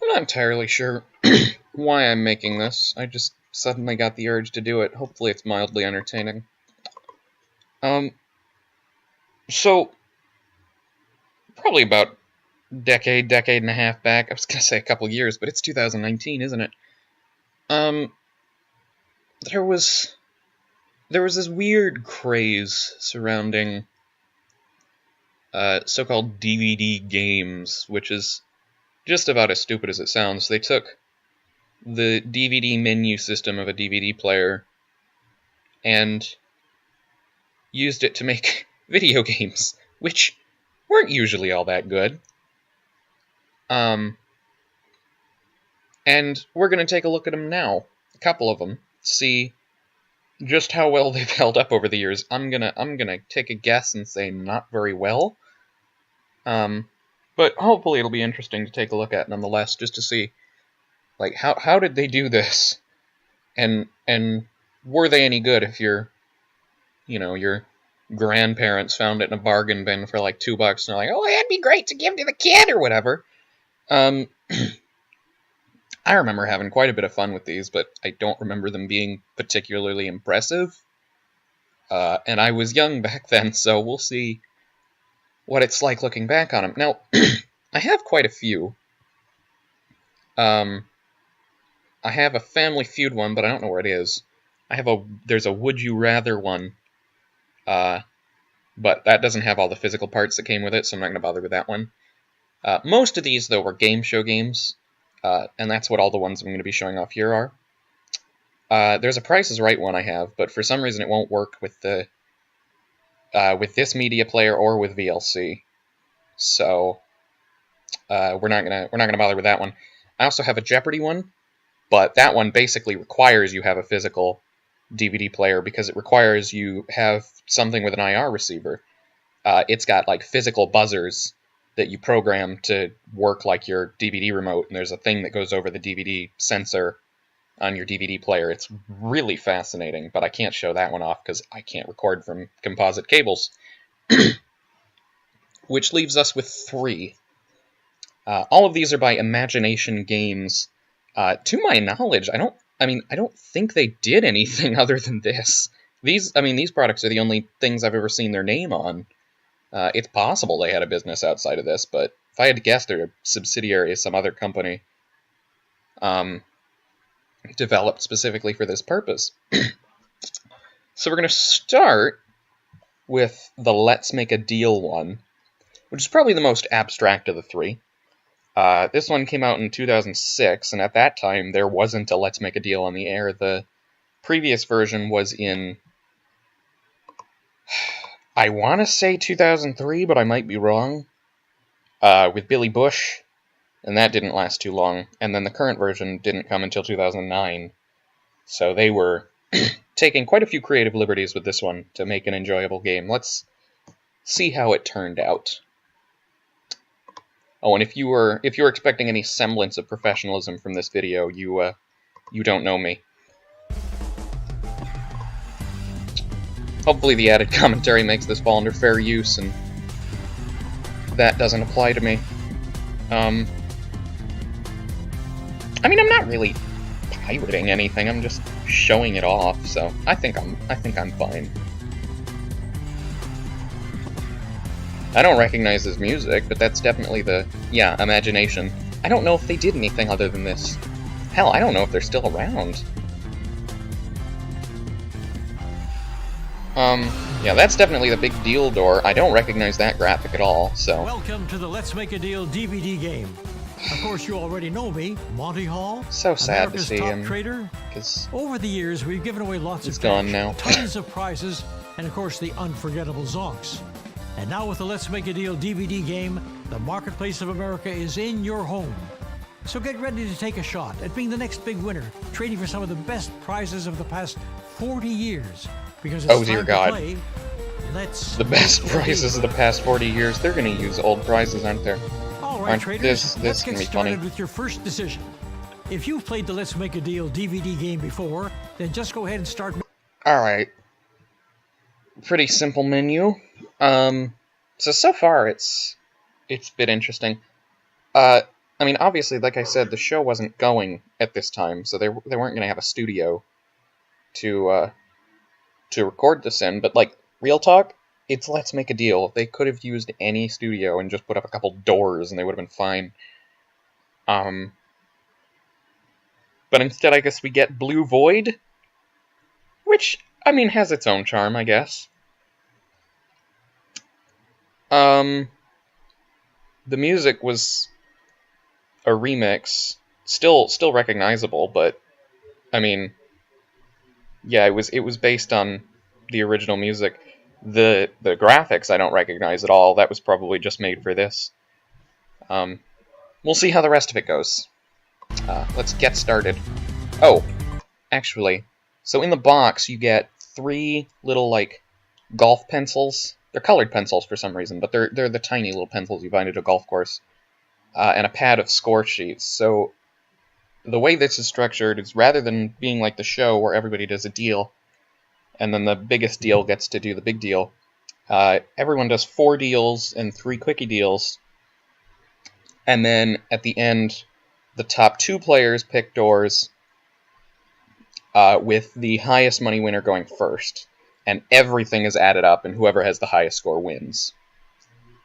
not entirely sure why I'm making this. I just suddenly got the urge to do it. Hopefully it's mildly entertaining. So, probably about decade and a half back, I was gonna say a couple years, but it's 2019, isn't it? There was this weird craze surrounding so-called DVD games, which is just about as stupid as it sounds. They took the DVD menu system of a DVD player and used it to make video games, which weren't usually all that good. And we're going to take a look at them now, a couple of them, see just how well they've held up over the years. I'm gonna take a guess and say not very well. But hopefully it'll be interesting to take a look at nonetheless, just to see, like, how did they do this? And were they any good if your grandparents found it in a bargain bin for like $2 and they're like, oh, that'd be great to give to the kid or whatever. I remember having quite a bit of fun with these, but I don't remember them being particularly impressive. And I was young back then, so we'll see what it's like looking back on them. Now, I have quite a few. I have a Family Feud one, but I don't know where it is. There's a Would You Rather one, but that doesn't have all the physical parts that came with it, so I'm not going to bother with that one. Most of these, though, were game show games, and that's what all the ones I'm going to be showing off here are. There's a Price is Right one I have, but for some reason it won't work with this media player or with VLC, so we're not gonna bother with that one. I also have a Jeopardy one, but that one basically requires you have a physical DVD player because it requires you have something with an IR receiver. It's got like physical buzzers that you program to work like your DVD remote, and there's a thing that goes over the DVD sensor on your DVD player. It's really fascinating, but I can't show that one off because I can't record from composite cables. Which leaves us with 3. All of these are by Imagination Games. To my knowledge, I don't think they did anything other than this. These products are the only things I've ever seen their name on. It's possible they had a business outside of this, but if I had to guess, they're a subsidiary of some other company developed specifically for this purpose. So we're going to start with the Let's Make a Deal one, which is probably the most abstract of the 3. This one came out in 2006, and at that time, there wasn't a Let's Make a Deal on the air. The previous version was in, I want to say 2003, but I might be wrong, with Billy Bush, and that didn't last too long. And then the current version didn't come until 2009, so they were taking quite a few creative liberties with this one to make an enjoyable game. Let's see how it turned out. Oh, and if you were expecting any semblance of professionalism from this video, you don't know me. Hopefully the added commentary makes this fall under fair use, and that doesn't apply to me. I'm not really pirating anything. I'm just showing it off, so I think I'm fine. I don't recognize his music, but that's definitely Imagination. I don't know if they did anything other than this. Hell, I don't know if they're still around. Yeah, that's definitely the Big Deal door. I don't recognize that graphic at all, so... Welcome to the Let's Make a Deal DVD game. Of course, you already know me, Monty Hall. So sad America's to see top him. Trader. Because over the years, we've given away lots of gone now. tons of prizes, and of course, the unforgettable zonks. And now with the Let's Make a Deal DVD game, the Marketplace of America is in your home. So get ready to take a shot at being the next big winner, trading for some of the best prizes of the past 40 years. Because it's dear time God. to play. The best prizes of the past 40 years. They're going to use old prizes, aren't they? All right, traders, let's can get be started funny. with your first decision. If you've played the Let's Make a Deal DVD game before, then just go ahead and start. Alright. Pretty simple menu. So far it's been interesting. I mean, obviously, like I said, the show wasn't going at this time, so they weren't going to have a studio to record this in. But, like, real talk, it's Let's Make a Deal. They could have used any studio and just put up a couple doors, and they would have been fine. But instead, I guess we get Blue Void, which, I mean, has its own charm, I guess. The music was a remix, still recognizable, but I mean, yeah, it was based on the original music. The graphics I don't recognize at all. That was probably just made for this. We'll see how the rest of it goes. Let's get started. Oh, actually, so in the box you get 3 little, like, golf pencils. They're colored pencils for some reason, but they're the tiny little pencils you find at a golf course. And a pad of score sheets. So the way this is structured is, rather than being like the show where everybody does a deal, and then the biggest deal gets to do the big deal, everyone does 4 deals and 3 quickie deals. And then at the end, the top 2 players pick doors, with the highest money winner going first. And everything is added up, and whoever has the highest score wins.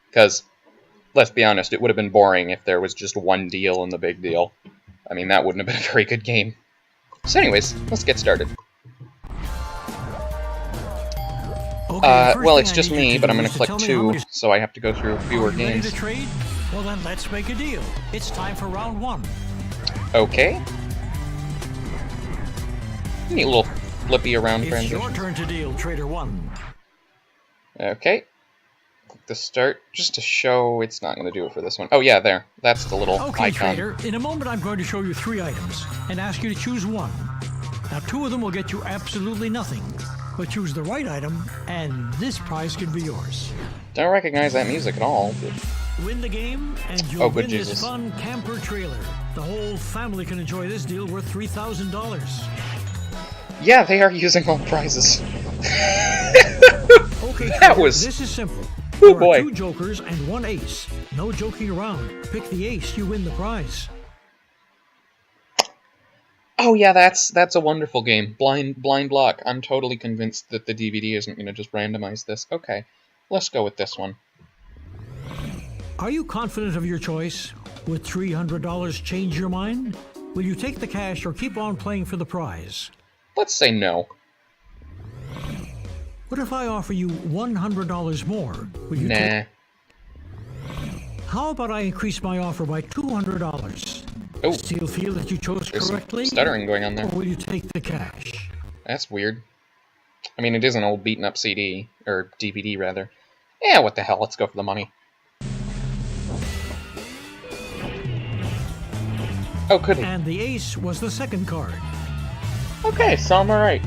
Because, let's be honest, it would have been boring if there was just one deal in the big deal. I mean, that wouldn't have been a very good game. So anyways, let's get started. Well, it's just me, but I'm going to click 2, so I have to go through fewer games. Ready to trade? Well then, let's make a deal. It's time for round 1. Okay. Neat little flippy around transition. It's your turn to deal, Trader 1. Okay. Click the start, just to show it's not going to do it for this one. Oh yeah, there. That's the little okay, icon. Trader, in a moment I'm going to show you 3 items and ask you to choose one. Now 2 of them will get you absolutely nothing, but choose the right item and this prize could be yours. Don't recognize that music at all. But... Win the game and you'll win Jesus. this fun camper trailer. The whole family can enjoy this deal worth $3,000. Yeah, they are using all prizes. Okay, that was... This is simple. Oh There boy. are 2 jokers and 1 ace. No joking around. Pick the ace, you win the prize. Oh yeah, that's a wonderful game. Blind Luck. I'm totally convinced that the DVD isn't going to just randomize this. Okay, let's go with this one. Are you confident of your choice? Would $300 change your mind? Will you take the cash or keep on playing for the prize? Let's say no. What if I offer you $100 more? Will you Nah. How about I increase my offer by $200? Oh, Still feel that you chose there's some correctly? stuttering going on there. Or will you take the cash? That's weird. I mean, it is an old beaten up CD, or DVD rather. Yeah, what the hell, let's go for the money. Oh, could he? And the ace was the second card. Okay, so I'm alright.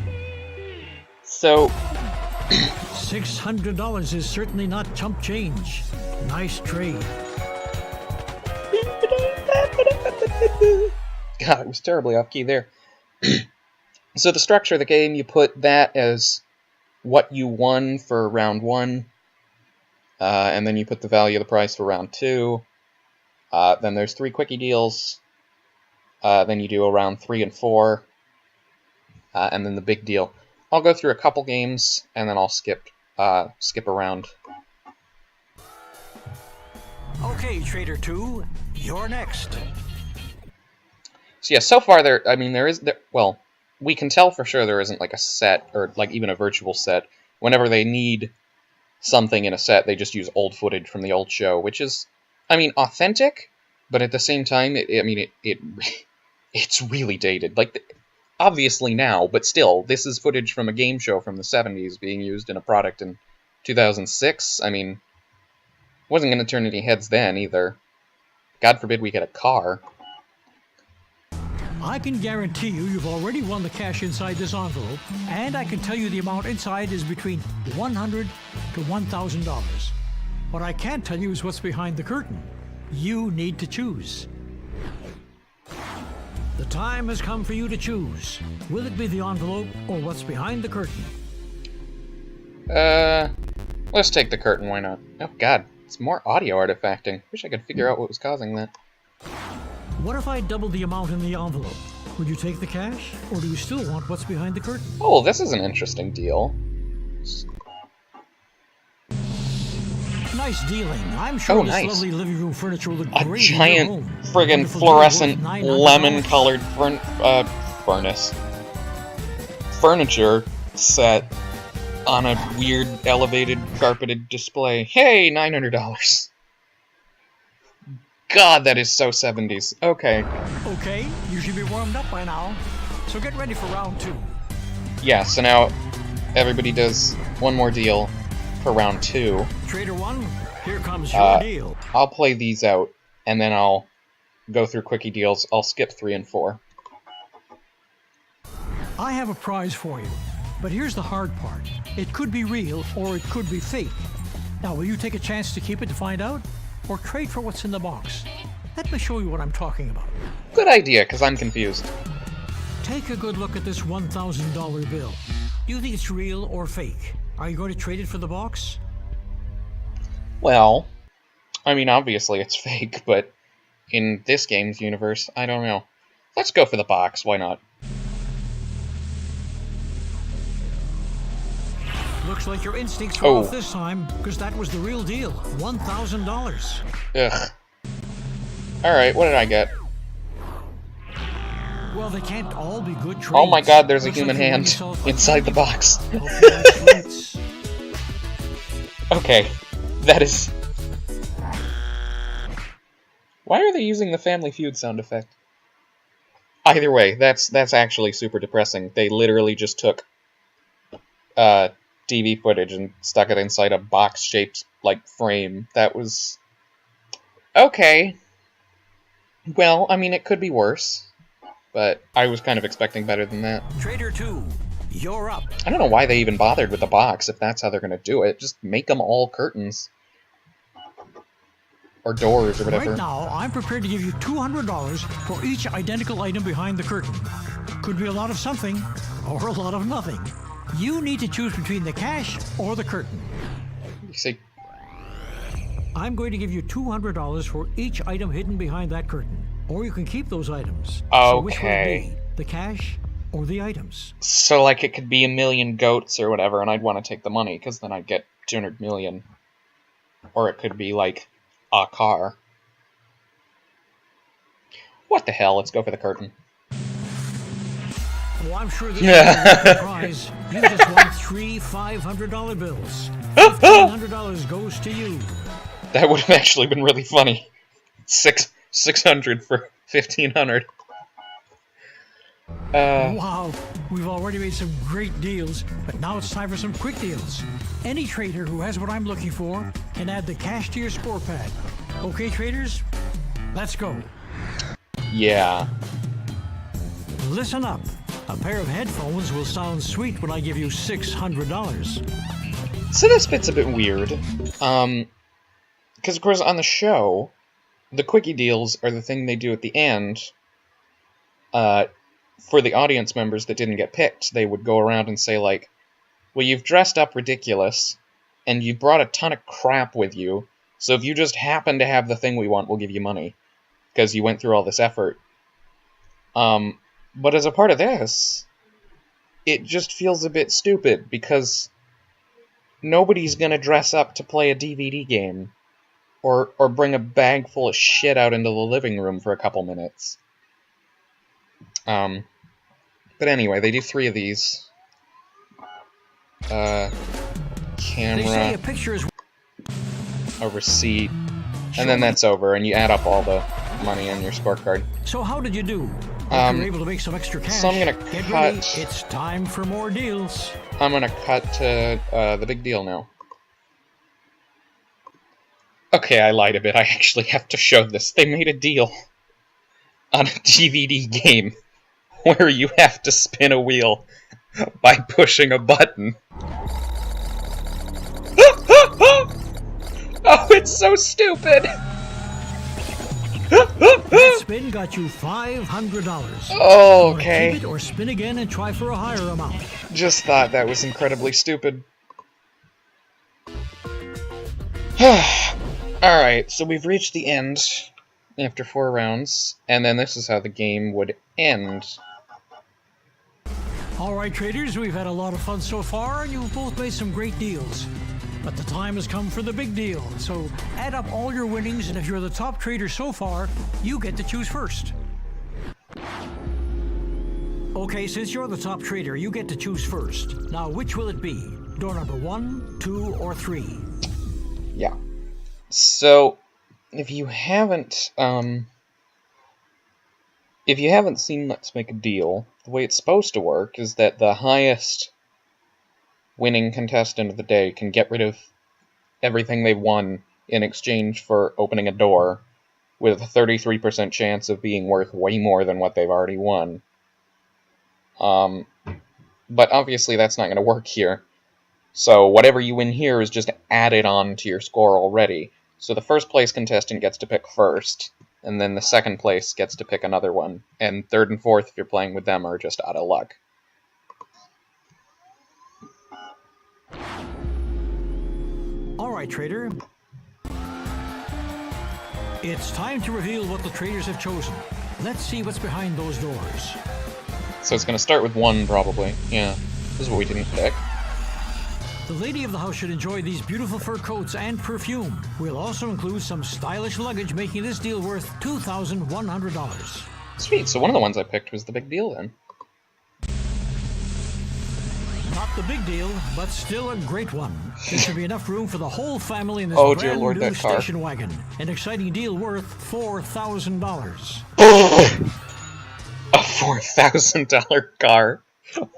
So, $600 is certainly not chump change. Nice trade. God, it was terribly off key there. So the structure of the game, you put that as what you won for round 1, and then you put the value of the prize for round 2. Then there's 3 quickie deals. Then you do a round 3 and 4, and then the big deal. I'll go through a couple games, and then I'll skip around. Okay, Trader 2, you're next. So yeah, so far well, we can tell for sure there isn't like a set, or like even a virtual set. Whenever they need something in a set, they just use old footage from the old show, which is, I mean, authentic, but at the same time, it's really dated. Like, obviously now, but still, this is footage from a game show from the 70s being used in a product in 2006. I mean, wasn't going to turn any heads then, either. God forbid we get a car. I can guarantee you've already won the cash inside this envelope, and I can tell you the amount inside is between $100 to $1,000. What I can't tell you is what's behind the curtain. You need to choose. The time has come for you to choose. Will it be the envelope or what's behind the curtain? Let's take the curtain, why not? Oh god, it's more audio artifacting. Wish I could figure out what was causing that. What if I doubled the amount in the envelope? Would you take the cash, or do you still want what's behind the curtain? Oh, this is an interesting deal. Nice dealing. I'm sure this nice. lovely living room furniture will look A great in your giant home. friggin' Wonderful fluorescent deal worth $900. lemon-colored furniture set on a weird elevated carpeted display. Hey, $900. God, that is so 70s. Okay. Okay, you should be warmed up by now. So get ready for round 2. Yeah, so now everybody does one more deal for round 2. Trader 1, here comes your deal. I'll play these out, and then I'll go through quickie deals. I'll skip 3 and 4. I have a prize for you, but here's the hard part. It could be real, or it could be fake. Now, will you take a chance to keep it to find out, or trade for what's in the box? Let me show you what I'm talking about. Good idea, because I'm confused. Take a good look at this $1,000 bill. Do you think it's real or fake? Are you going to trade it for the box? Well, I mean, obviously it's fake, but in this game's universe, I don't know. Let's go for the box, why not? Looks like your instincts were off this time, because that was the real deal. $1,000. Ugh. Alright, what did I get? Well, they can't all be good trades. Oh my god, there's a Looks human like you hand yourself a inside the thank box. you. Hope you like sweets. Okay, that is... Why are they using the Family Feud sound effect? Either way, that's actually super depressing. They literally just took TV footage and stuck it inside a box-shaped, like, frame. That was... Okay. Well, I mean, it could be worse. But I was kind of expecting better than that. Trader 2, you're up. I don't know why they even bothered with the box, if that's how they're going to do it. Just make them all curtains. Or doors, or whatever. Right now, I'm prepared to give you $200 for each identical item behind the curtain. Could be a lot of something, or a lot of nothing. You need to choose between the cash or the curtain. You say... I'm going to give you $200 for each item hidden behind that curtain. Or you can keep those items. Okay. So which will it be? The cash or the items? So, like, it could be a million goats or whatever, and I'd want to take the money, because then I'd get 200 million. Or it could be, like, a car. What the hell? Let's go for the curtain. Well, I'm sure this is a surprise. You just won 3 $500 bills. $1,500 goes to you. That would have actually been really funny. 600 for 1,500. Wow, we've already made some great deals, but now it's time for some quick deals. Any trader who has what I'm looking for can add the cash to your score pad. Okay, traders, let's go. Yeah. Listen up. A pair of headphones will sound sweet when I give you $600. So this bit's a bit weird. Because, of course, on the show, the quickie deals are the thing they do at the end. For the audience members that didn't get picked, they would go around and say, like, well, you've dressed up ridiculous, and you brought a ton of crap with you, so if you just happen to have the thing we want, we'll give you money. Because you went through all this effort. But as a part of this, it just feels a bit stupid, because nobody's gonna dress up to play a DVD game. Or bring a bag full of shit out into the living room for a couple minutes. But anyway, they do 3 of these. Camera. They say a picture is... A receipt. And then that's over, and you add up all the money on your scorecard. So how did you do? If you're able to make some extra cash, so I'm gonna get cut... ready. It's time for more deals. I'm gonna cut to the big deal now. Okay, I lied a bit. I actually have to show this. They made a deal on a DVD game where you have to spin a wheel by pushing a button. Oh, it's so stupid! That spin got you $500. Oh, okay. Keep it or spin again and try for a higher amount. Just thought that was incredibly stupid. Alright, so we've reached the end after 4 rounds, and then this is how the game would end. Alright traders, we've had a lot of fun so far, and you've both made some great deals. But the time has come for the big deal, so add up all your winnings, and if you're the top trader so far, you get to choose first. Okay, since you're the top trader, you get to choose first. Now, which will it be? Door number 1, 2, or 3? Yeah. So, if you haven't seen Let's Make a Deal, the way it's supposed to work is that the highest winning contestant of the day can get rid of everything they've won in exchange for opening a door, with a 33% chance of being worth way more than what they've already won. But obviously that's not going to work here. So whatever you win here is just added on to your score already. So the first place contestant gets to pick first, and then the second place gets to pick another one. And third and fourth, if you're playing with them, are just out of luck. Alright, trader. It's time to reveal what the traders have chosen. Let's see what's behind those doors. So it's going to start with 1, probably. Yeah, this is what we didn't pick. The lady of the house should enjoy these beautiful fur coats and perfume. We'll also include some stylish luggage, making this deal worth $2,100. Sweet, so one of the ones I picked was the big deal then. Not the big deal, but still a great one. There should be enough room for the whole family in this Oh, dear brand Lord, new that car. station wagon. An exciting deal worth $4,000. A $4,000 car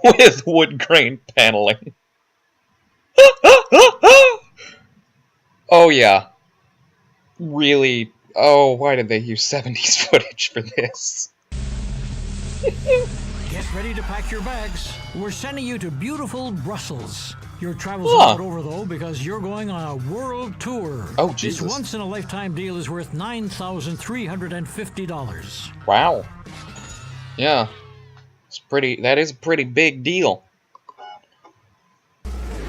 with wood grain paneling. Oh yeah. Really? Oh, why did they use 70s footage for this? Get ready to pack your bags. We're sending you to beautiful Brussels. Your travel's not over, though, because you're going on a world tour. Oh, Jesus. This once-in-a-lifetime deal is worth $9,350. Wow. Yeah. That is a pretty big deal.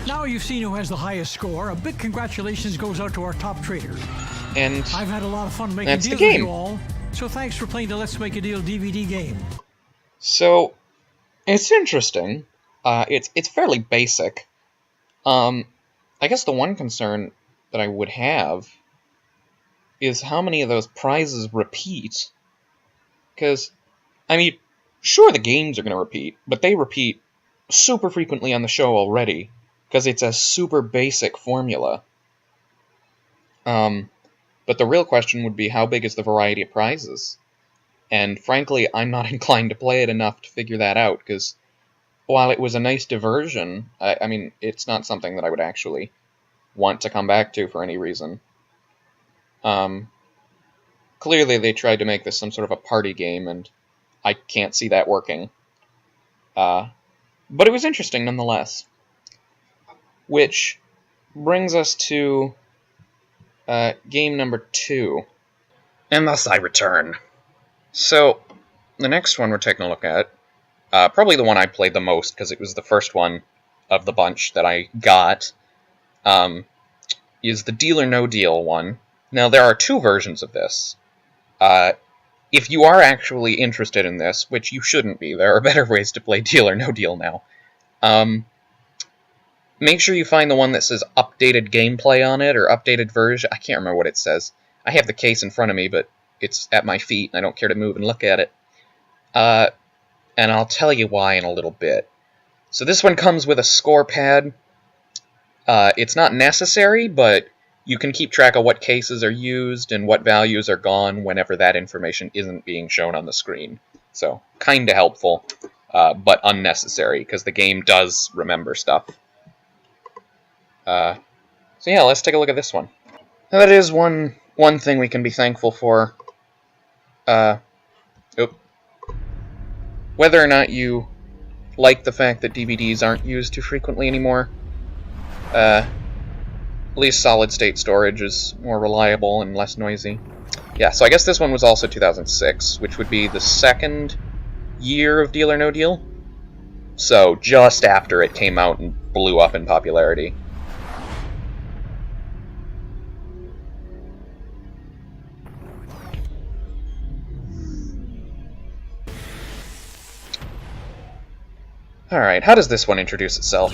Now you've seen who has the highest score. A big congratulations goes out to our top trader. And I've had a lot of fun making that's deals the with game. you all. So thanks for playing the Let's Make a Deal DVD game. So, it's interesting. It's fairly basic. I guess the one concern that I would have is how many of those prizes repeat. Because, I mean, sure the games are going to repeat, but they repeat super frequently on the show already, because it's a super basic formula. But the real question would be, how big is the variety of prizes? And frankly, I'm not inclined to play it enough to figure that out, because while it was a nice diversion, I mean, it's not something that I would actually want to come back to for any reason. Clearly they tried to make this some sort of a party game, and I can't see that working. But it was interesting nonetheless. Which brings us to game number 2. And thus I return. So, the next one we're taking a look at, probably the one I played the most, because it was the first one of the bunch that I got, is the Deal or No Deal one. Now, there are 2 versions of this. If you are actually interested in this, which you shouldn't be, there are better ways to play Deal or No Deal now, make sure you find the one that says updated gameplay on it, or updated version. I can't remember what it says. I have the case in front of me, but it's at my feet, and I don't care to move and look at it. And I'll tell you why in a little bit. So this one comes with a score pad. It's not necessary, but you can keep track of what cases are used and what values are gone whenever that information isn't being shown on the screen. So, kinda helpful, but unnecessary, because the game does remember stuff. So yeah, let's take a look at this one. Now, that is one thing we can be thankful for. Whether or not you like the fact that DVDs aren't used too frequently anymore, at least solid-state storage is more reliable and less noisy. Yeah, so I guess this one was also 2006, which would be the second year of Deal or No Deal. So, just after it came out and blew up in popularity. Alright, how does this one introduce itself?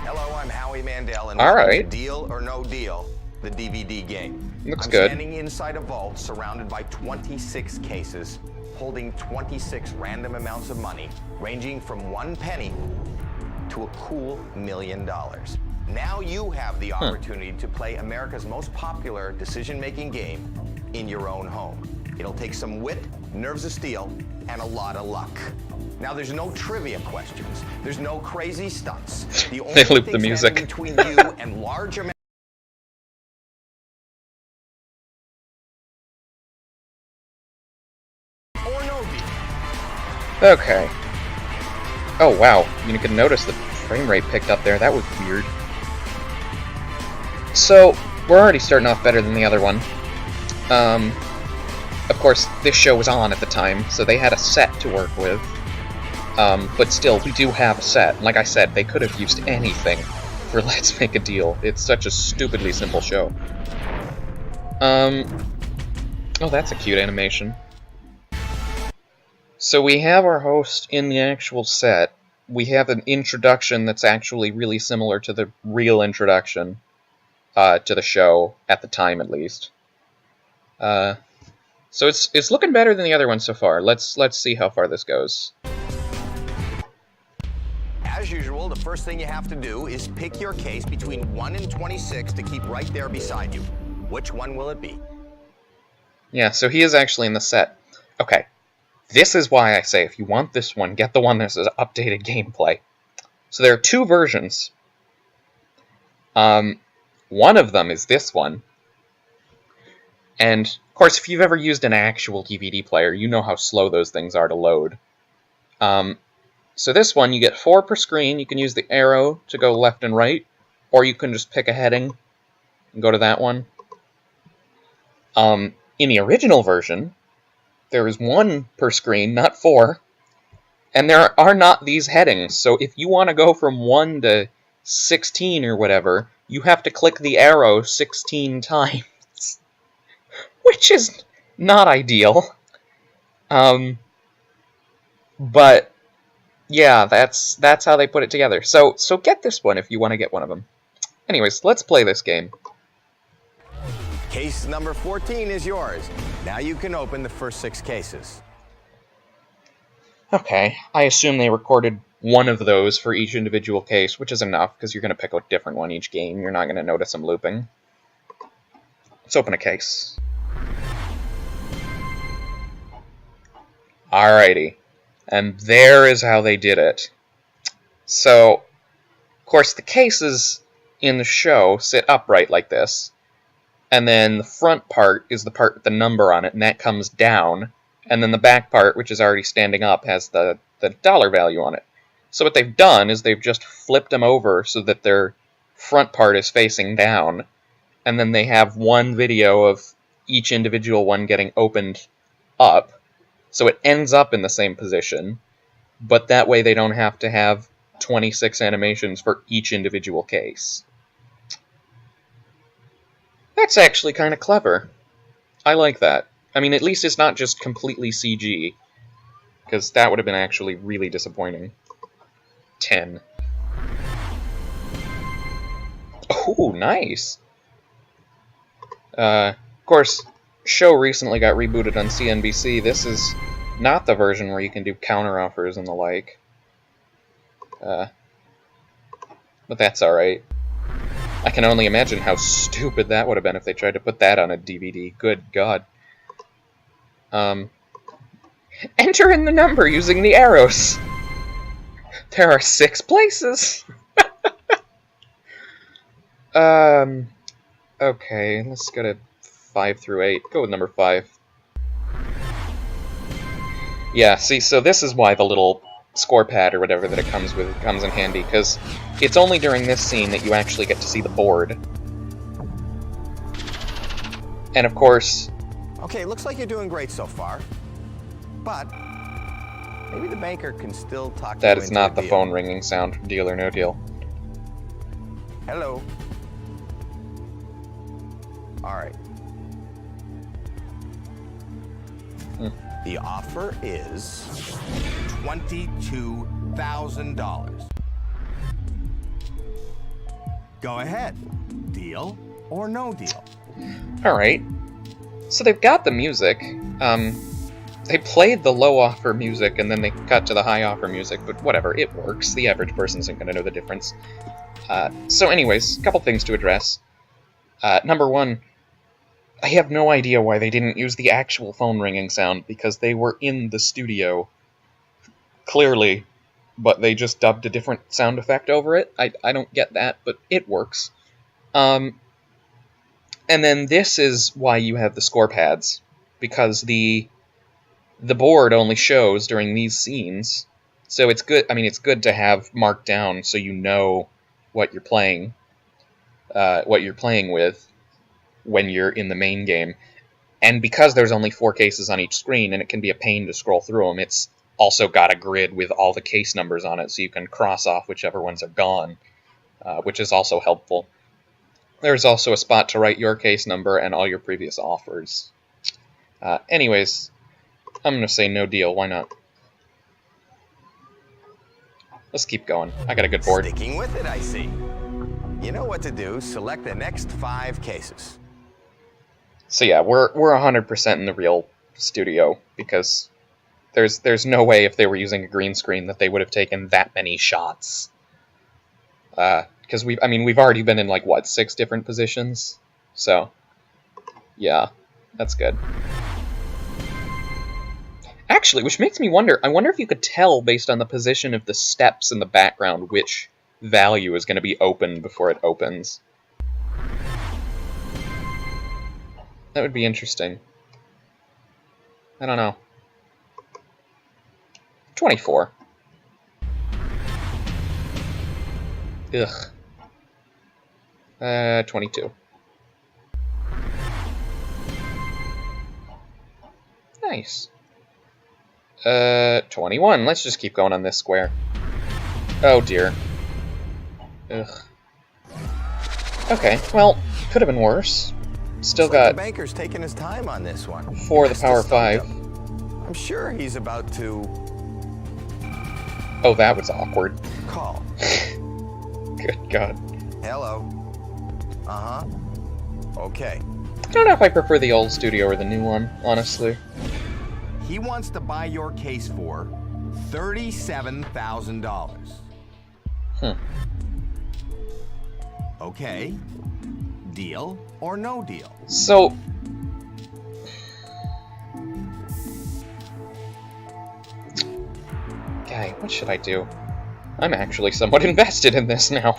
Hello, I'm Howie Mandel, and All welcome right. to Deal or No Deal, the DVD game. Looks I'm good. standing inside a vault surrounded by 26 cases, holding 26 random amounts of money, ranging from 1 penny to a cool $1 million. Now you have the opportunity to play America's most popular decision-making game in your own home. It'll take some wit, nerves of steel, and a lot of luck. Now, there's no trivia questions. There's no crazy stunts. The only They loop the thing music. standing between you and large amounts or no deal. Okay. Oh, wow. You can notice the frame rate picked up there. That was weird. So, we're already starting off better than the other one. Of course, this show was on at the time, so they had a set to work with. But still, we do have a set. Like I said, they could have used anything for Let's Make a Deal. It's such a stupidly simple show. Oh, that's a cute animation. So we have our host in the actual set. We have an introduction that's actually really similar to the real introduction to the show, at the time at least. So it's looking better than the other one so far. Let's see how far this goes. As usual, the first thing you have to do is pick your case between 1 and 26 to keep right there beside you. Which one will it be? Yeah, so he is actually in the set. Okay, this is why I say if you want this one, get the one that says updated gameplay. So there are two versions. One of them is this one. And, of course, if you've ever used an actual DVD player, you know how slow those things are to load. So this one, you get 4 per screen. You can use the arrow to go left and right, or you can just pick a heading and go to that one. In the original version, there is 1 per screen, not 4, and there are not these headings. So if you want to go from 1 to 16 or whatever, you have to click the arrow 16 times. Which is not ideal. But yeah, that's how they put it together. So get this one if you want to get one of them. Anyways, let's play this game. Case number 14 is yours. Now you can open the first 6 cases. Okay, I assume they recorded one of those for each individual case, which is enough, because you're going to pick a different one each game. You're not going to notice them looping. Let's open a case. Alrighty. And there is how they did it. So, of course, the cases in the show sit upright like this. And then the front part is the part with the number on it, and that comes down. And then the back part, which is already standing up, has the dollar value on it. So what they've done is they've just flipped them over so that their front part is facing down. And then they have one video of each individual one getting opened up. So it ends up in the same position, but that way they don't have to have 26 animations for each individual case. That's actually kind of clever. I like that. I mean, at least it's not just completely CG, because that would have been actually really disappointing. 10. Oh, nice! Of course, show recently got rebooted on CNBC. This is not the version where you can do counteroffers and the like. But that's alright. I can only imagine how stupid that would have been if they tried to put that on a DVD. Good God. Enter in the number using the arrows! There are 6 places! Okay, let's go to 5 through 8. Go with number 5. Yeah, see, so this is why the little score pad or whatever that it comes with comes in handy, because it's only during this scene that you actually get to see the board. And of course... Okay, looks like you're doing great so far. But maybe the banker can still talk to you that is into not a the deal. phone ringing sound from Deal or No Deal. Hello. All right. The offer is $22,000. Go ahead. Deal or no deal? Alright. So they've got the music. They played the low offer music and then they cut to the high offer music, but whatever, it works. The average person isn't going to know the difference. So anyways, a couple things to address. Number one, I have no idea why they didn't use the actual phone ringing sound, because they were in the studio, clearly, but they just dubbed a different sound effect over it. I don't get that, but it works. And then this is why you have the score pads, because the board only shows during these scenes, so it's good. I mean, it's good to have marked down so you know what you're playing with when you're in the main game. And because there's only 4 cases on each screen, and it can be a pain to scroll through them, it's also got a grid with all the case numbers on it, so you can cross off whichever ones are gone, which is also helpful. There's also a spot to write your case number and all your previous offers. Anyways, I'm going to say no deal. Why not? Let's keep going. I got a good board. Sticking with it, I see. You know what to do. Select the next 5 cases. So yeah, we're 100% in the real studio, because there's no way if they were using a green screen that they would have taken that many shots. Because we've already been in, like, what, 6 different positions? So, yeah, that's good. Actually, which makes me wonder, I wonder if you could tell based on the position of the steps in the background which value is going to be open before it opens. That would be interesting. I don't know. 24. Ugh. 22. Nice. 21. Let's just keep going on this square. Oh dear. Ugh. Okay, well, could have been worse. Still got... The banker's taking his time on this one. 4 to the power 5. I'm sure he's about to... Oh, that was awkward. Call. Good God. Hello. Uh-huh. Okay. I don't know if I prefer the old studio or the new one, honestly. He wants to buy your case for $37,000. Okay. Deal or no deal? So... Guy, what should I do? I'm actually somewhat invested in this now.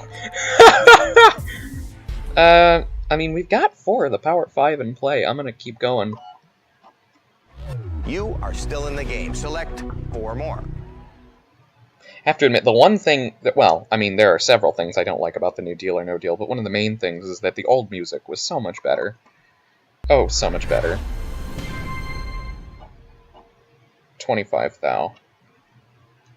I mean, we've got 4 of the power 5 in play. I'm gonna keep going. You are still in the game. Select 4 more. I have to admit, the one thing that, well, I mean, there are several things I don't like about the new Deal or No Deal, but one of the main things is that the old music was so much better. Oh, so much better. 25 thou.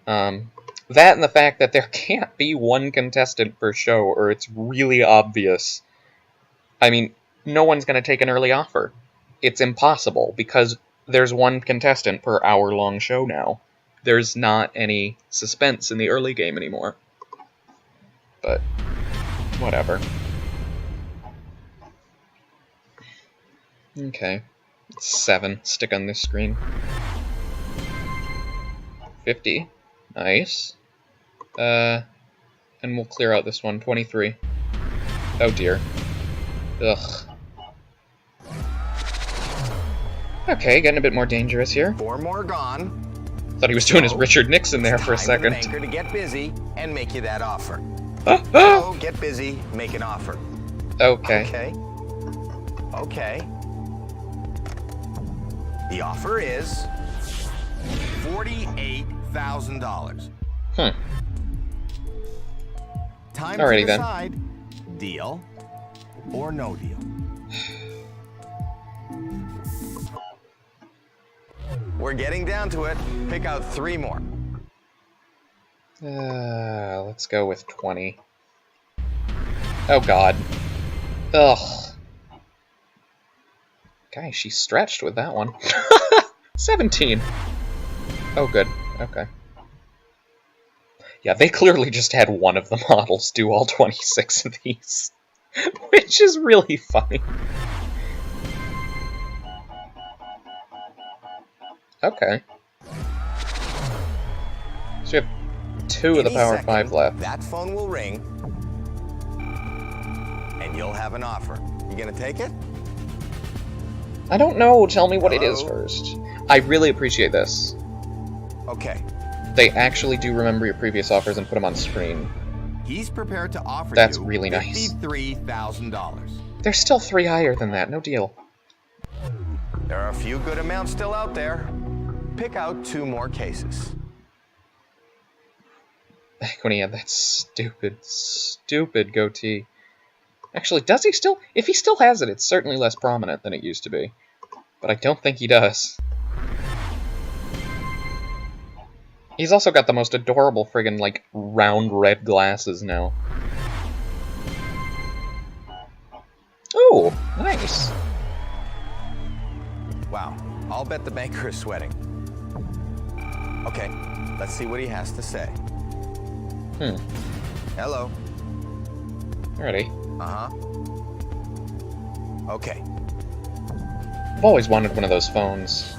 That and the fact that there can't be one contestant per show, or it's really obvious. I mean, no one's going to take an early offer. It's impossible, because there's one contestant per hour-long show now. There's not any suspense in the early game anymore. But, whatever. Okay. 7. Stick on this screen. 50. Nice. And we'll clear out this one. 23. Oh dear. Ugh. Okay, getting a bit more dangerous here. 4 more gone. Thought he was doing his Richard Nixon there for a second. Time for the banker to get busy and make you that offer. Oh, So get busy, make an offer. okay. Okay. Okay. The offer is $48,000. Time Alrighty to then. decide. Deal or no deal? We're getting down to it. Pick out 3 more. Let's go with 20. Oh god. Ugh. Guy, she stretched with that one. 17. Oh, good. Okay. Yeah, they clearly just had one of the models do all 26 of these, which is really funny. Okay. So we have 2 of the Power 5 left. That phone will ring, and you'll have an offer. You gonna take it? I don't know. Tell me what it is first. I really appreciate this. Okay. They actually do remember your previous offers and put them on screen. He's prepared to offer That's you really nice. $53,000. They're still 3 higher than that. No deal. There are a few good amounts still out there. Pick out 2 more cases. Back when he had that stupid goatee. Actually, does he still? If he still has it, it's certainly less prominent than it used to be. But I don't think he does. He's also got the most adorable friggin', like, round red glasses now. Ooh, nice. Wow, I'll bet the banker is sweating. Okay, let's see what he has to say. Hello. Alrighty. Uh-huh. Okay. I've always wanted one of those phones.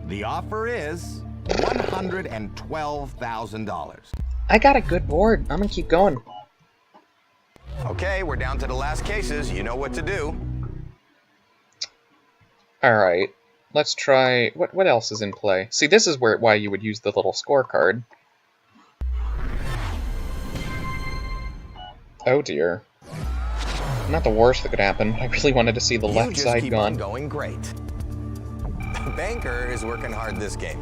The offer is $112,000. I got a good board. I'm gonna keep going. Okay, we're down to the last cases. You know what to do. Alright. Let's try... What else is in play? See, this is why you would use the little scorecard. Oh dear. Not the worst that could happen. I really wanted to see the left side keep gone. On going great. The banker is working hard this game.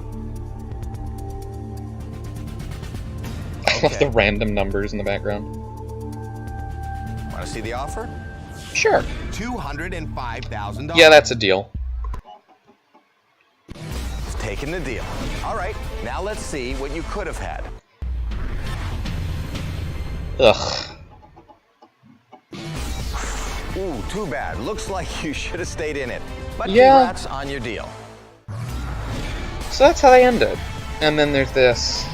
I love the random numbers in the background. Want to see the offer? Sure. $205,000. Yeah, that's a deal. It's taking the deal. All right, now let's see what you could have had. Ugh. Ooh, too bad. Looks like you should have stayed in it. But yeah. Congrats on your deal. So that's how they ended. And then there's this.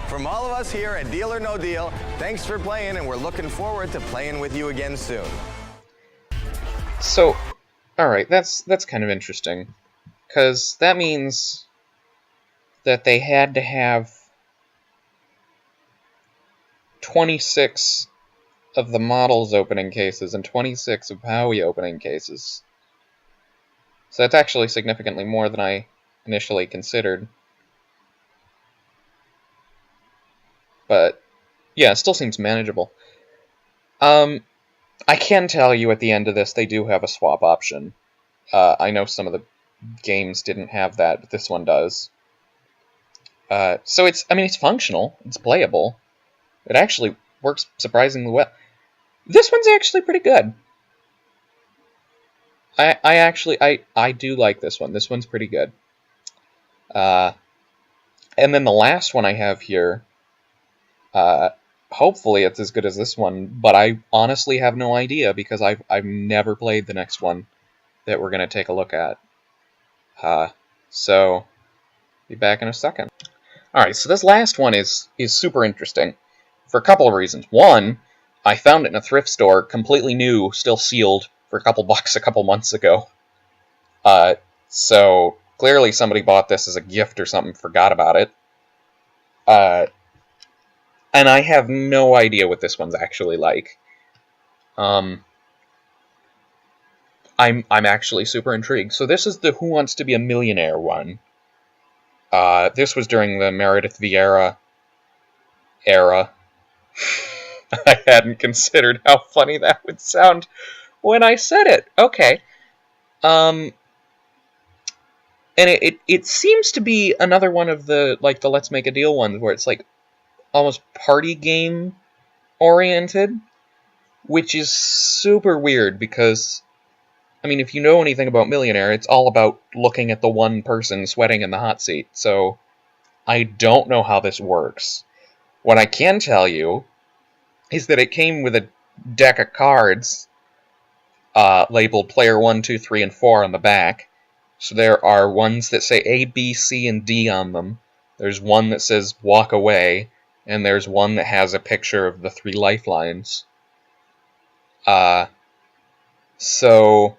From all of us here at Deal or No Deal, thanks for playing, and we're looking forward to playing with you again soon. So, alright, that's kind of interesting. Because that means that they had to have 26 of the models opening cases and 26 of Howie opening cases. So that's actually significantly more than I initially considered. But, yeah, it still seems manageable. I can tell you at the end of this, they do have a swap option. I know some of the games didn't have that, but this one does. So it's functional, it's playable. It actually works surprisingly well. This one's actually pretty good. I do like this one. This one's pretty good. And then the last one I have here, hopefully it's as good as this one, but I honestly have no idea because I've never played the next one that we're going to take a look at. So, be back in a second. Alright, so this last one is super interesting for a couple of reasons. One, I found it in a thrift store, completely new, still sealed, for a couple bucks a couple months ago. So, clearly somebody bought this as a gift or something, forgot about it. And I have no idea what this one's actually like. I'm actually super intrigued. So this is the Who Wants to Be a Millionaire one. This was during the Meredith Vieira era. I hadn't considered how funny that would sound when I said it. Okay. And it seems to be another one of the Let's Make a Deal ones where it's like almost party game oriented, which is super weird because, I mean, if you know anything about Millionaire, it's all about looking at the one person sweating in the hot seat. So I don't know how this works. What I can tell you is that it came with a deck of cards labeled Player 1, 2, 3, and 4 on the back, So there are ones that say A, B, C, and D on them. There's one that says walk away, and there's one that has a picture of the 3 lifelines. So,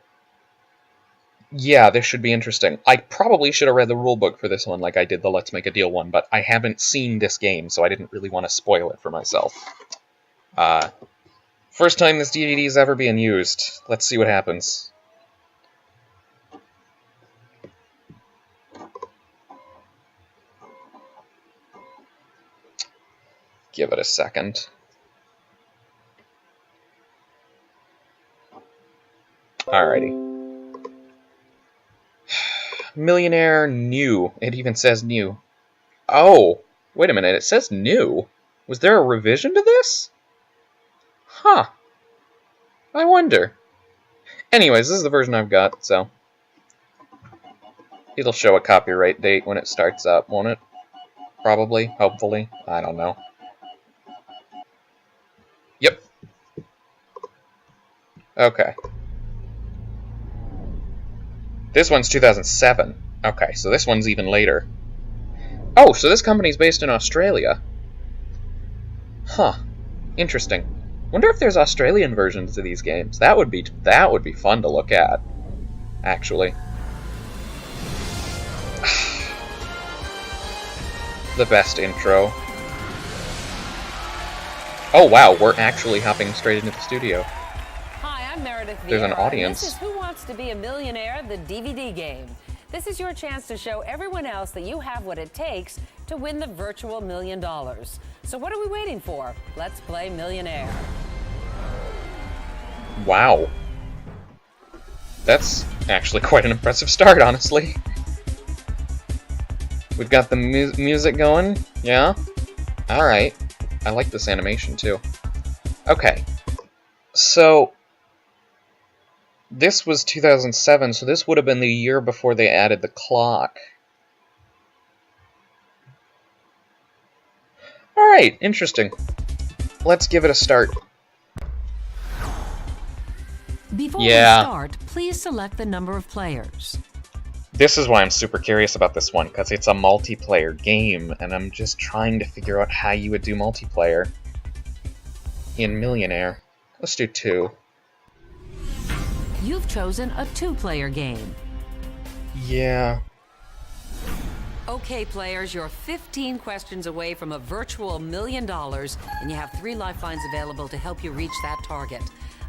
yeah, this should be interesting. I probably should have read the rulebook for this one like I did the Let's Make a Deal one, but I haven't seen this game, so I didn't really want to spoil it for myself. First time this DVD is ever being used. Let's see what happens. Give it a second. Alrighty. Millionaire new. It even says new. Oh, wait a minute. It says new. Was there a revision to this? Huh. I wonder. Anyways, this is the version I've got, so... It'll show a copyright date when it starts up, won't it? Probably. Hopefully. I don't know. Yep. Okay. This one's 2007. Okay, so this one's even later. Oh, so this company's based in Australia. Huh. Interesting. Wonder if there's Australian versions of these games. That would be fun to look at, actually. The best intro. Oh wow, we're actually hopping straight into the studio. Hi, I'm Meredith Vieira. There's an audience. This is Who Wants to Be a Millionaire, the DVD game. This is your chance to show everyone else that you have what it takes to win the virtual $1 million. So what are we waiting for? Let's play Millionaire. Wow. That's actually quite an impressive start, honestly. We've got the music going, yeah? Alright. I like this animation, too. Okay. So, this was 2007, so this would have been the year before they added the clock. Alright, interesting. Let's give it a start. Before we start, please select the number of players. This is why I'm super curious about this one, because it's a multiplayer game, and I'm just trying to figure out how you would do multiplayer in Millionaire. Let's do 2. You've chosen a 2-player game. Yeah. Okay, players, you're 15 questions away from a virtual $1 million, and you have 3 lifelines available to help you reach that target.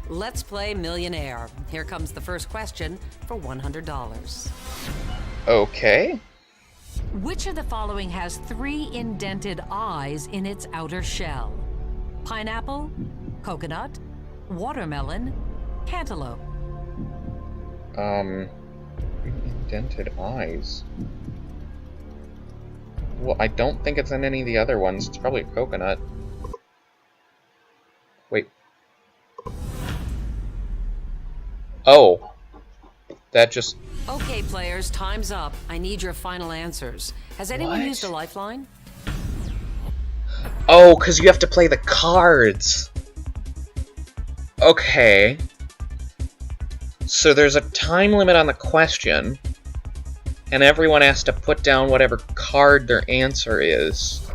Let's play Millionaire. Here comes the first question for $100. Okay. Which of the following has 3 indented eyes in its outer shell? Pineapple, coconut, watermelon, cantaloupe. Indented eyes. Well, I don't think it's in any of the other ones. It's probably a coconut. Wait. Oh. That just... Okay, players, time's up. I need your final answers. Has anyone used a lifeline? Oh, because you have to play the cards. Okay. So there's a time limit on the question, and everyone has to put down whatever card their answer is.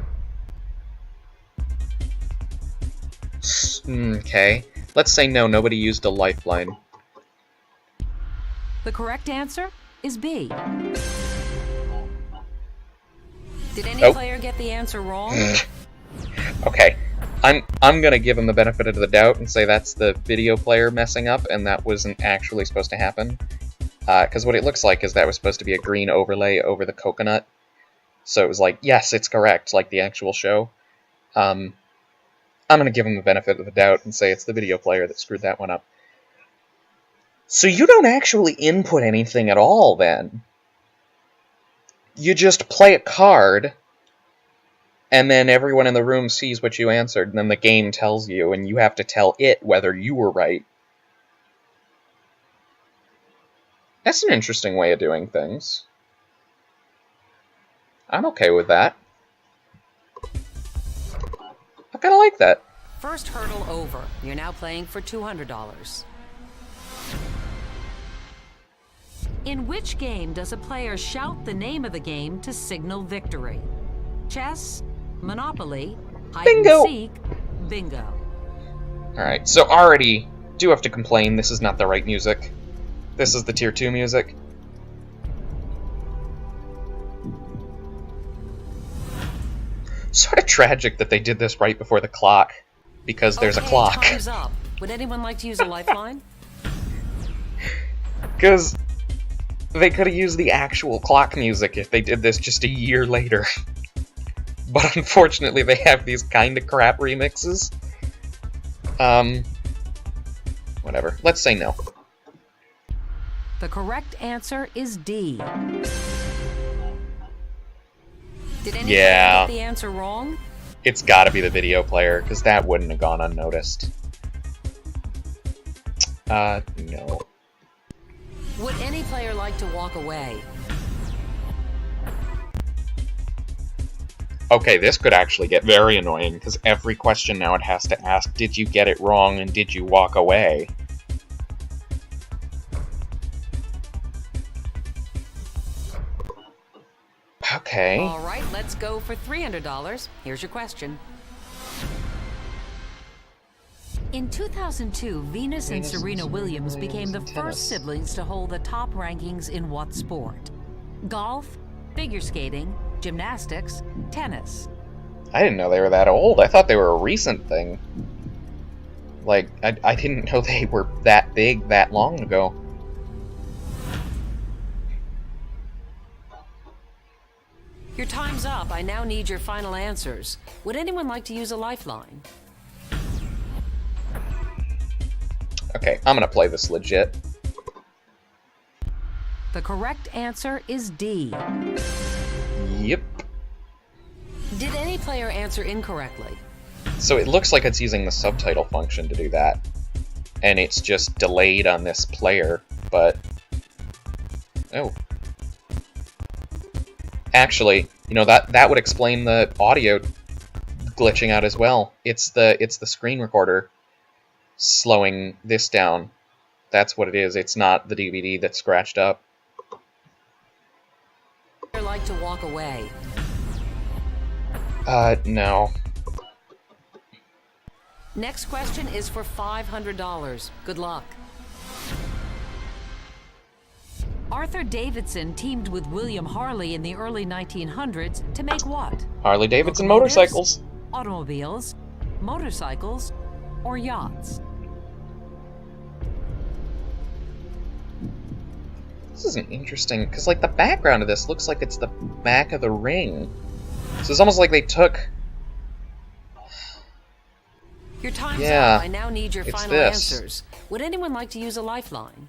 Okay. Let's say no, nobody used a lifeline. The correct answer is B. Did any player get the answer wrong? Okay. I'm gonna give him the benefit of the doubt and say that's the video player messing up, and that wasn't actually supposed to happen. Because what it looks like is that was supposed to be a green overlay over the coconut. So it was like, yes, it's correct, like the actual show. I'm gonna give him the benefit of the doubt and say it's the video player that screwed that one up. So you don't actually input anything at all, then. You just play a card, and then everyone in the room sees what you answered, and then the game tells you, and you have to tell it whether you were right. That's an interesting way of doing things. I'm okay with that. I kinda like that. First hurdle over. You're now playing for $200. In which game does a player shout the name of the game to signal victory? Chess, Monopoly, hide Bingo! and seek, bingo. Alright, so already do have to complain this is not the right music. This is the Tier 2 music. Sort of tragic that they did this right before the clock, because there's a clock. Time's up. Would anyone like to use a lifeline? Because they could have used the actual clock music if they did this just a year later. But unfortunately they have these kind of crap remixes. Whatever. Let's say no. The correct answer is D. Did anyone get the answer wrong? It's gotta be the video player, because that wouldn't have gone unnoticed. No. Would any player like to walk away? Okay, this could actually get very annoying, because every question now it has to ask, did you get it wrong and did you walk away? Okay. All right, let's go for $300. Here's your question. In 2002, Venus and Serena Williams became the first siblings to hold the top rankings in what sport? Golf, figure skating, gymnastics, tennis. I didn't know they were that old. I thought they were a recent thing. Like, I didn't know they were that big that long ago. Your time's up. I now need your final answers. Would anyone like to use a lifeline? Okay, I'm gonna play this legit. The correct answer is D. Yep. Did any player answer incorrectly? So it looks like it's using the subtitle function to do that. And it's just delayed on this player, but... Oh. Actually, you know, that would explain the audio glitching out as well. It's the screen recorder slowing this down. That's what it is. It's not the DVD that's scratched up. Would you like to walk away? No. Next question is for $500. Good luck. Arthur Davidson teamed with William Harley in the early 1900s to make what? Harley Davidson Locomotives, motorcycles. Automobiles, motorcycles, or yachts? This is an interesting, because like the background of this looks like it's the back of the ring. So it's almost like they took... Your time's Yeah, up. I now need your it's final this. answers. Would anyone like to use a lifeline?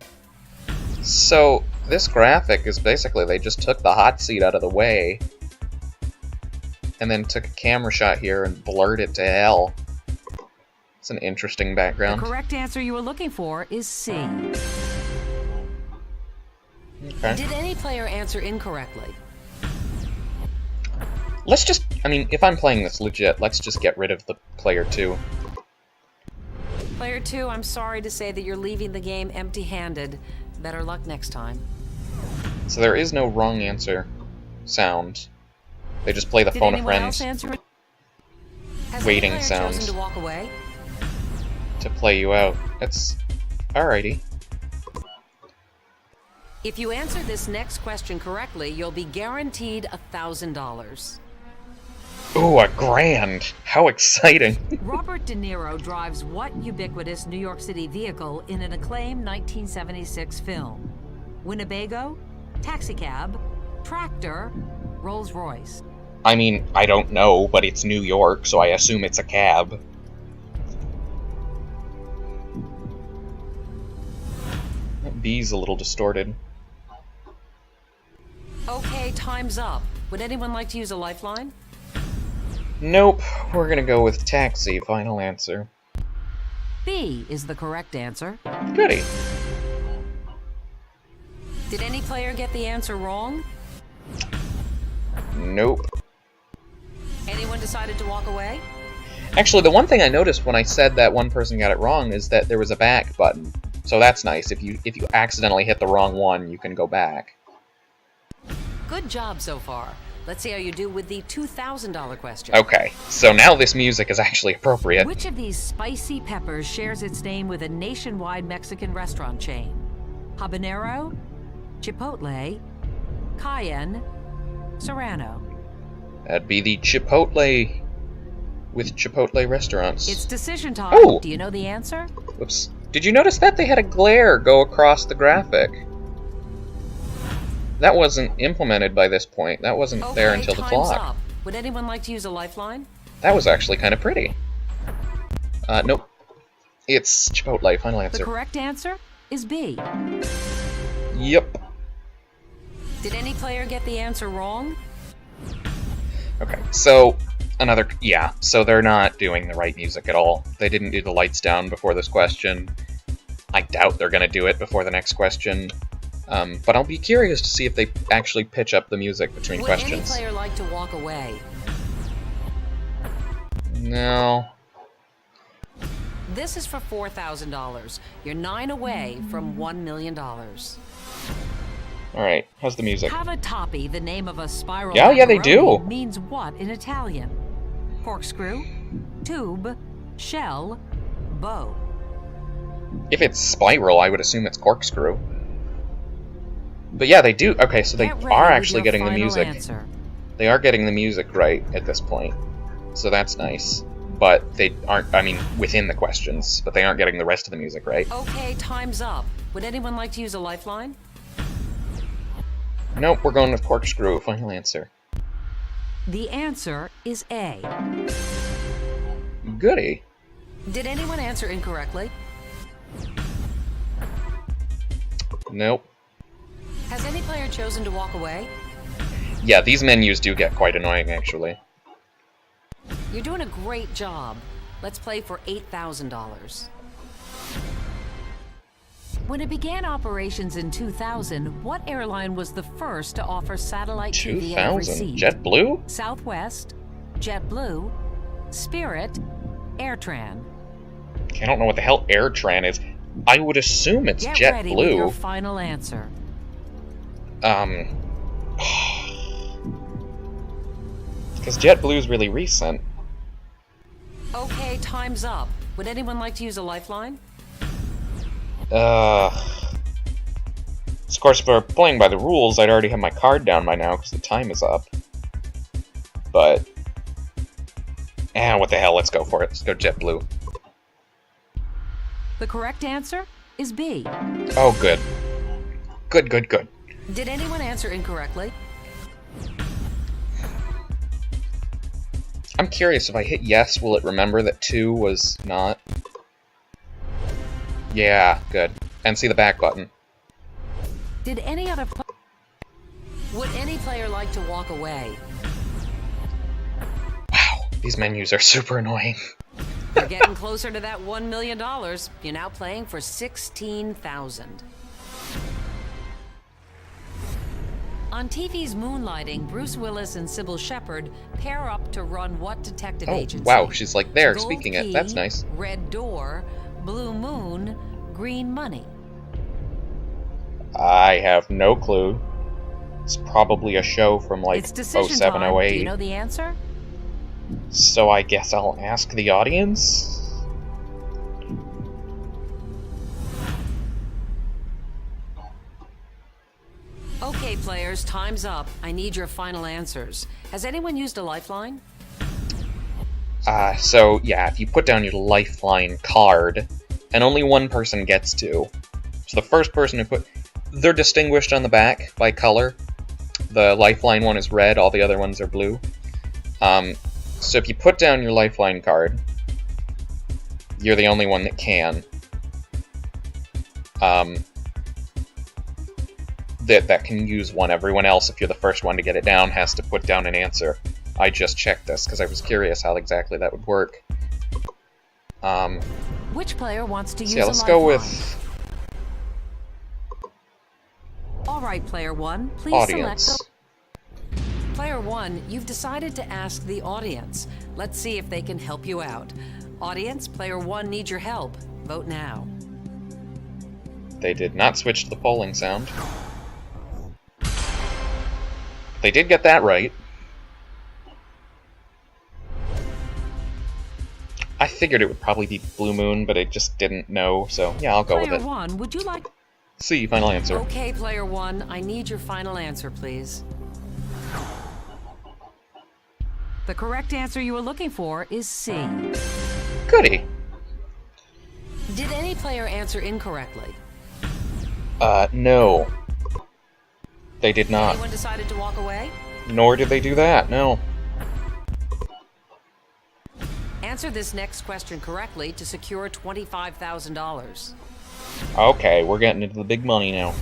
So this graphic is basically they just took the hot seat out of the way and then took a camera shot here and blurred it to hell. It's an interesting background. The correct answer you were looking for is C. Okay. Did any player answer incorrectly? Let's just, I mean, if I'm playing this legit, let's just get rid of the player 2. Player 2, I'm sorry to say that you're leaving the game empty-handed. Better luck next time. So there is no wrong answer sound. They just play the Did phone a anyone friend else answer? Has waiting any player sound chosen to walk away? to play you out. That's alrighty. If you answer this next question correctly, you'll be guaranteed $1,000. Ooh, $1,000! How exciting! Robert De Niro drives what ubiquitous New York City vehicle in an acclaimed 1976 film? Winnebago, taxicab, tractor, Rolls-Royce. I mean, I don't know, but it's New York, so I assume it's a cab. That B's a little distorted. Okay, time's up. Would anyone like to use a lifeline? Nope, we're gonna go with taxi, final answer. B is the correct answer. Goody. Did any player get the answer wrong? Nope. Anyone decided to walk away? Actually, the one thing I noticed when I said that one person got it wrong is that there was a back button. So that's nice. If you accidentally hit the wrong one, you can go back. Good job so far. Let's see how you do with the $2,000 question. Okay, so now this music is actually appropriate. Which of these spicy peppers shares its name with a nationwide Mexican restaurant chain? Habanero, Chipotle, Cayenne, Serrano. That'd be the Chipotle with Chipotle restaurants. It's decision time. Oh! Do you know the answer? Whoops. Did you notice that? They had a glare go across the graphic. That wasn't implemented by this point. That wasn't there until the time's clock. Up. Would anyone like to use a lifeline? That was actually kind of pretty. Nope. It's Chipotle. Final answer. The correct answer is B. Yep. Did any player get the answer wrong? Okay, so so they're not doing the right music at all. They didn't do the lights down before this question. I doubt they're going to do it before the next question. But I'll be curious to see if they actually pitch up the music between questions. Would any player like to walk away? No. This is for $4,000. You're 9 away from $1 million. Alright, how's the music? Cavatappi, the name of a spiral Yeah, they do. means what in Italian? Corkscrew, tube, shell, bow. If it's spiral, I would assume it's corkscrew. But yeah, they do. Okay, so they are actually getting the music. Answer. They are getting the music right at this point. So that's nice. But they aren't, within the questions, but they aren't getting the rest of the music right. Okay, time's up. Would anyone like to use a lifeline? Nope, we're going with corkscrew. Final answer. The answer is A. Goody. Did anyone answer incorrectly? Nope. Has any player chosen to walk away? Yeah, these menus do get quite annoying, actually. You're doing a great job. Let's play for $8,000. When it began operations in 2000, what airline was the first to offer satellite TV and 2000? receive? JetBlue? Southwest, JetBlue, Spirit, AirTran. I don't know what the hell AirTran is. I would assume it's Get ready with your JetBlue. final answer. Because JetBlue's really recent. Okay, time's up. Would anyone like to use a lifeline? Of course, if we're playing by the rules, I'd already have my card down by now because the time is up. But, what the hell? Let's go for it. Let's go JetBlue. The correct answer is B. Oh, good. Good. Did anyone answer incorrectly? I'm curious, if I hit yes, will it remember that 2 was not? Yeah, good. And see the back button. Did any other Would any player like to walk away? Wow, these menus are super annoying. You're getting closer to that $1 million. You're now playing for $16,000. On TV's Moonlighting, Bruce Willis and Sybil Shepherd pair up to run what detective agency? Wow, she's like there, Gold speaking Key, it. That's nice. Red Door, Blue Moon, Green Money. I have no clue. It's probably a show from like It's decision 07, time. 08. Do you know the answer? So I guess I'll ask the audience? Okay, players, time's up. I need your final answers. Has anyone used a lifeline? So yeah, if you put down your lifeline card, and only one person gets to. So the first person who they're distinguished on the back by color. The lifeline one is red, all the other ones are blue. So if you put down your lifeline card, you're the only one that can. That can use one. Everyone else, if you're the first one to get it down, has to put down an answer. I just checked this because I was curious how exactly that would work. Which player wants to use So yeah, a let's lifeline? go with All right, player one, please audience. select Player one, you've decided to ask the audience. Let's see if they can help you out. Audience, player one needs your help. Vote now. They did not switch to the polling sound. They did get that right. I figured it would probably be Blue Moon, but I just didn't know, so yeah, I'll go with Player it. 1, would you like... C, final answer. Okay, Player 1, I need your final answer, please. The correct answer you were looking for is C. Goody. Did any player answer incorrectly? No. They did not. Anyone decided to walk away? Nor did they do that, no. Answer this next question correctly to secure $25,000. Okay, we're getting into the big money now.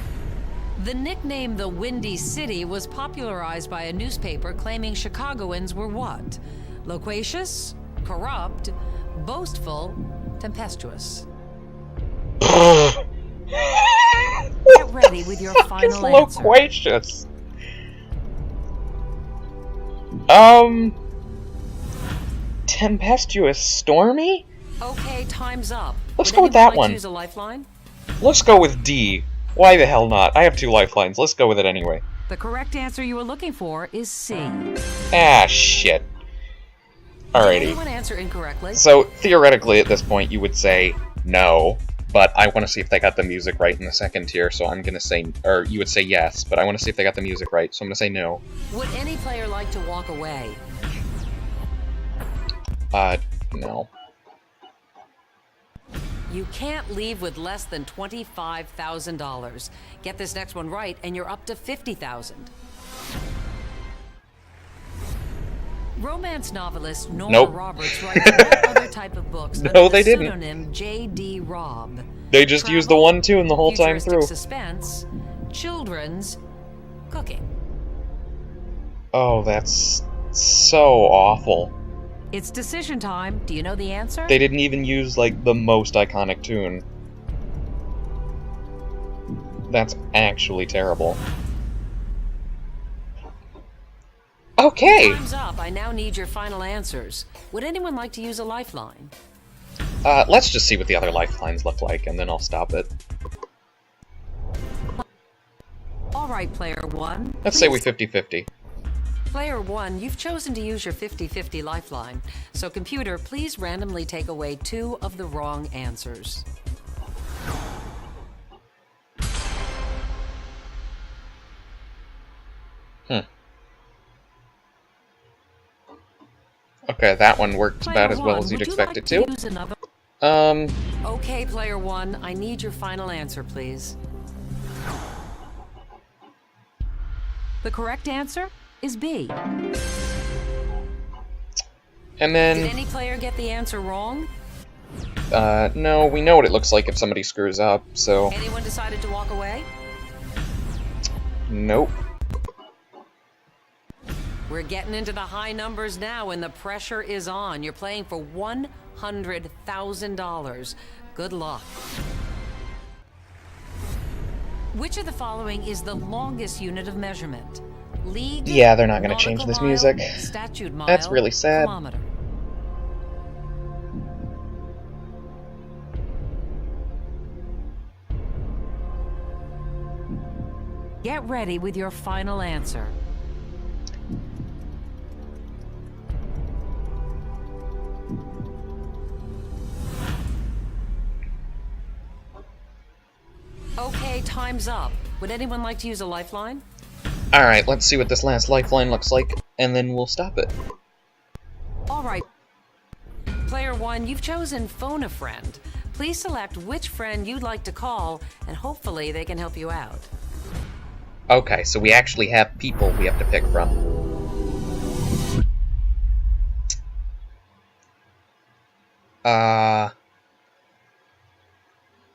The nickname the Windy City was popularized by a newspaper claiming Chicagoans were what? Loquacious, corrupt, boastful, tempestuous. Get ready with your final answer. Loquacious. Tempestuous, stormy? Okay, time's up. Let's Would go with anyone that like one. to use a lifeline? Let's go with D. Why the hell not? I have 2 lifelines. Let's go with it anyway. The correct answer you were looking for is C. Ah, shit. Did Alrighty. anyone answer incorrectly? So, theoretically, at this point, you would say no, but I want to see if they got the music right in the second tier, so I'm going to say... Or, you would say yes, but I want to see if they got the music right, so I'm going to say no. Would any player like to walk away? No. You can't leave with less than $25,000. Get this next one right, and you're up to $50,000. Romance novelist Nora Nope. Roberts writes what other type of books No, under they the didn't. pseudonym J.D. Robb? They just used the 1, 2, and the whole time futuristic through. Suspense, children's, cooking. Oh, that's so awful. It's decision time. Do you know the answer? They didn't even use, like, the most iconic tune. That's actually terrible. Okay! Time's up. I now need your final answers. Would anyone like to use a lifeline? Let's just see what the other lifelines look like, and then I'll stop it. All right, player 1. Let's say we please- 50-50. Player 1, you've chosen to use your 50-50 lifeline. So computer, please randomly take away 2 of the wrong answers. Okay, that one worked Player about as well 1, as you'd would you expect like it to. Use another... Um, Okay, player 1, I need your final answer, please. The correct answer is B. and Did then, any player get the answer wrong? no, we know what it looks like if somebody screws up, so, Anyone decided to walk away? nope. We're getting into the high numbers now, and the pressure is on. You're playing for $100,000. Good luck. Which of the following is the longest unit of measurement? League, Yeah, they're not gonna nautical change this mile, music. statute mile, That's really sad. kilometer. Get ready with your final answer. Okay, time's up. Would anyone like to use a lifeline? Alright, let's see what this last lifeline looks like, and then we'll stop it. All right. Player 1, you've chosen Phone a Friend. Please select which friend you'd like to call, and hopefully they can help you out. Okay, so we actually have people we have to pick from.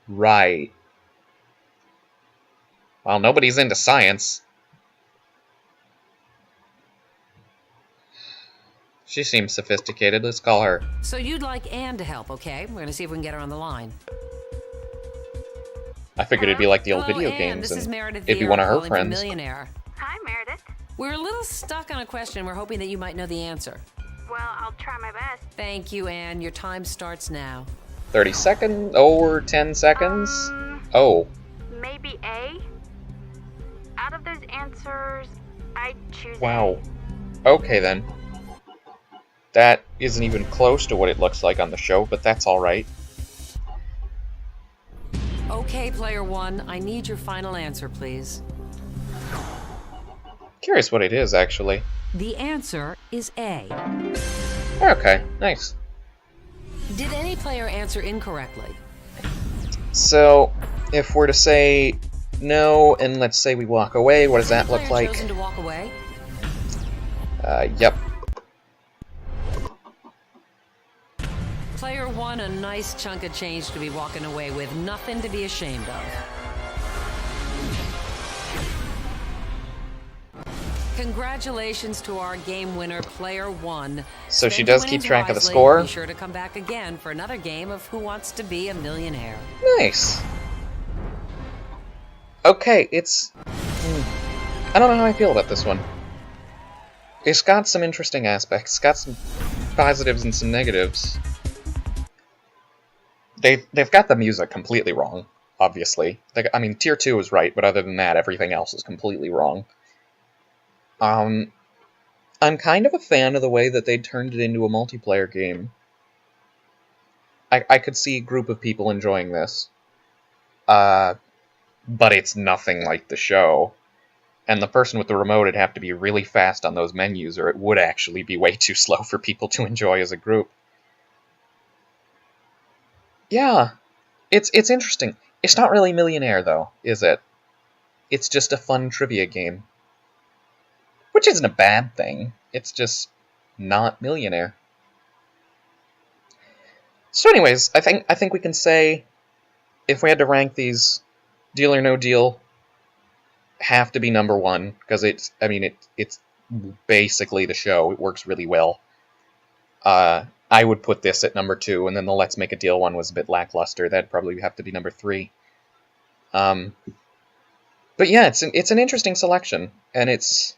Right. Well, nobody's into science. She seems sophisticated. Let's call her. So you'd like Anne to help, okay? We're gonna see if we can get her on the line. I figured it'd be like the old Hello, video Anne. games, This is and Meredith it'd be Vieira one of her calling from friends. Millionaire. Hi, Meredith. We're a little stuck on a question. We're hoping that you might know the answer. Well, I'll try my best. Thank you, Anne. Your time starts now. 30 seconds? Or 10 seconds? Oh. maybe A? Out of those answers, I'd choose Wow. Okay, then. That isn't even close to what it looks like on the show, but that's alright. Okay, player one, I need your final answer, please. Curious what it is, actually. The answer is A. Okay, nice. Did any player answer incorrectly? So, if we're to say no, and let's say we walk away, what does that look Player like? chosen to walk away? Yep. Player one, a nice chunk of change to be walking away with. Nothing to be ashamed of. Congratulations to our game winner, player one. So she Spend does your keep winnings track of the wisely. score? Be sure to come back again for another game of Who Wants to Be a Millionaire. Nice. Okay, it's... I don't know how I feel about this one. It's got some interesting aspects. It's got some positives and some negatives. They've got the music completely wrong, obviously. I mean, Tier 2 is right, but other than that, everything else is completely wrong. I'm kind of a fan of the way that they turned it into a multiplayer game. I could see a group of people enjoying this. But it's nothing like the show. And the person with the remote would have to be really fast on those menus, or it would actually be way too slow for people to enjoy as a group. Yeah, it's interesting. It's not really Millionaire, though, is it? It's just a fun trivia game. Which isn't a bad thing. It's just not Millionaire. So anyways, I think we can say, if we had to rank these, Deal or No Deal have to be number one, because it's basically the show. It works really well. I would put this at number 2, and then the Let's Make a Deal one was a bit lackluster. That'd probably have to be number 3. But yeah, it's an interesting selection, and it's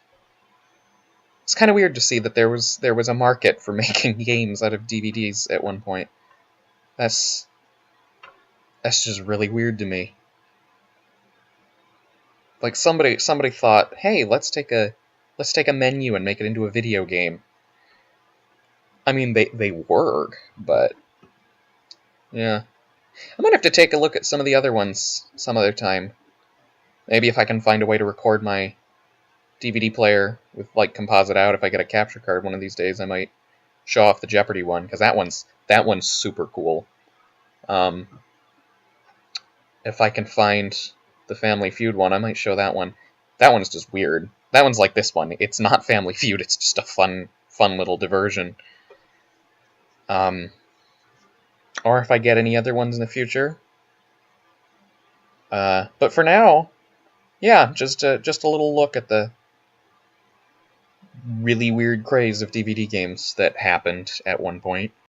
kind of weird to see that there was a market for making games out of DVDs at one point. That's just really weird to me. Like somebody thought, hey, let's take a menu and make it into a video game. I mean, they work, but yeah. I might have to take a look at some of the other ones some other time. Maybe if I can find a way to record my DVD player with like composite out, if I get a capture card one of these days, I might show off the Jeopardy one, because that one's super cool. If I can find the Family Feud one, I might show that one. That one's just weird. That one's like this one. It's not Family Feud, it's just a fun little diversion. Or if I get any other ones in the future. But for now, yeah, just a little look at the really weird craze of DVD games that happened at one point.